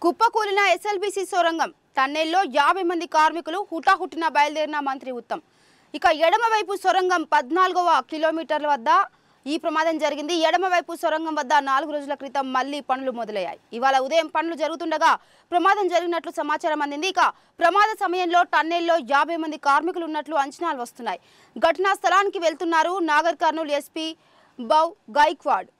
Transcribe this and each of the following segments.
కుప్పకూలిన SLBC సొరంగం టన్నెల్లో 50 మంది కార్మికులు హుటాహుటిన బయలుదేరిన మంత్రి ఉత్తమ్. ఇక ఎడమవైపు సొరంగం 14వ కిలోమీటర్ల వద్ద ఈ ప్రమాదం జరిగింది. ఎడమవైపు సొరంగం వద్ద 4 రోజుల క్రితం మళ్లీ పనులు మొదలయ్యాయి. ఇవాళ ఉదయం పనులు జరుగుతుండగా ప్రమాదం జరిగినట్లు సమాచారం అందింది. ఇక ప్రమాద సమయంలో టన్నెల్లో 50 మంది కార్మికులు ఉన్నట్లు అంచనాలు వస్తున్నాయి. ఘటనా స్థలానికి వెళ్తున్నారు నాగర్ కర్నూలు ఎస్పీ బౌ Gaikwad.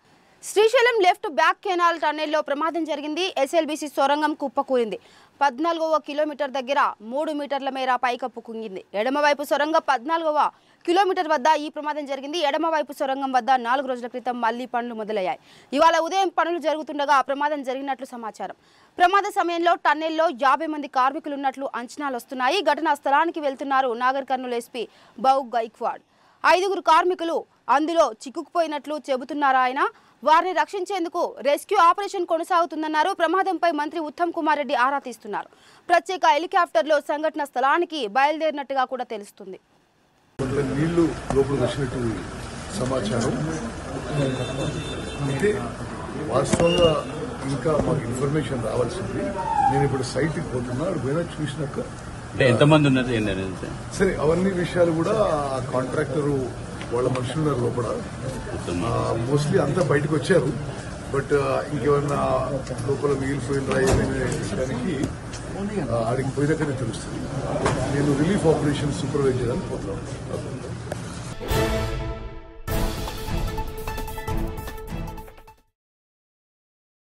Srisailam left bank canal టన్నెల్లో ప్రమాదం జరిగింది. ఎస్ఎల్బీసీ సొరంగం కుప్పకూలింది. 14వ కిలోమీటర్ దగ్గర 3 మీటర్ల మేర పైకప్పు కుంగింది. ఎడమవైపు సొరంగం 14వ కిలోమీటర్ వద్ద ఈ ప్రమాదం జరిగింది. ఎడమవైపు సొరంగం వద్ద 4 రోజుల క్రితం మళ్లీ పనులు మొదలయ్యాయి. ఇవాళ ఉదయం పనులు జరుగుతుండగా ప్రమాదం జరిగినట్లు సమాచారం. ప్రమాద సమయంలో టన్నెల్లో 50 మంది కార్మికులు ఉన్నట్లు అంచనాలు వస్తున్నాయి. ఘటనా స్థలానికి వెళ్తున్నారు నాగర్ కర్నూలు ఎస్పీ బౌ గైక్వాడ్. 5గురు కార్మికులు అందులో చిక్కుకుపోయినట్లు చెబుతున్నారు ఆయన. వారిని రక్షించేందుకు రెస్క్యూ ఆపరేషన్ కొనసాగుతుందన్నారు. ప్రమాదంపై మంత్రి ఉత్తమ్ కుమార్ రెడ్డి ఆరా తీస్తున్నారు. ప్రత్యేక హెలికాప్టర్లో సంఘటన స్థలానికి బయలుదేరినట్టుగా కూడా తెలుస్తుంది. నీళ్లు లోపలికి వచ్చినట్టు సమాచారం అయితే వాస్తవంగా ఇంకా మాకు ఇన్ఫర్మేషన్ రావాల్సింది. నేను ఇప్పుడు సైట్కి పోతున్నా, పోయినా చూసినాక ఎంతమంది ఉన్నారు సరే అవన్నీ విషయాలు కూడా ఆ కాంట్రాక్టర్ వాళ్ళ మనుషులు ఉన్నారు లోపల. మోస్ట్లీ అంతా బయటకు వచ్చారు. బట్ ఇంకేమన్నా లోపల మిగిలిపోయిన ఏదైనా విషయానికి ఆడికి పోయినాకనే తెలుస్తుంది. నేను రిలీఫ్ ఆపరేషన్ సూపర్వైజ్ చేయడానికి పోతున్నాను.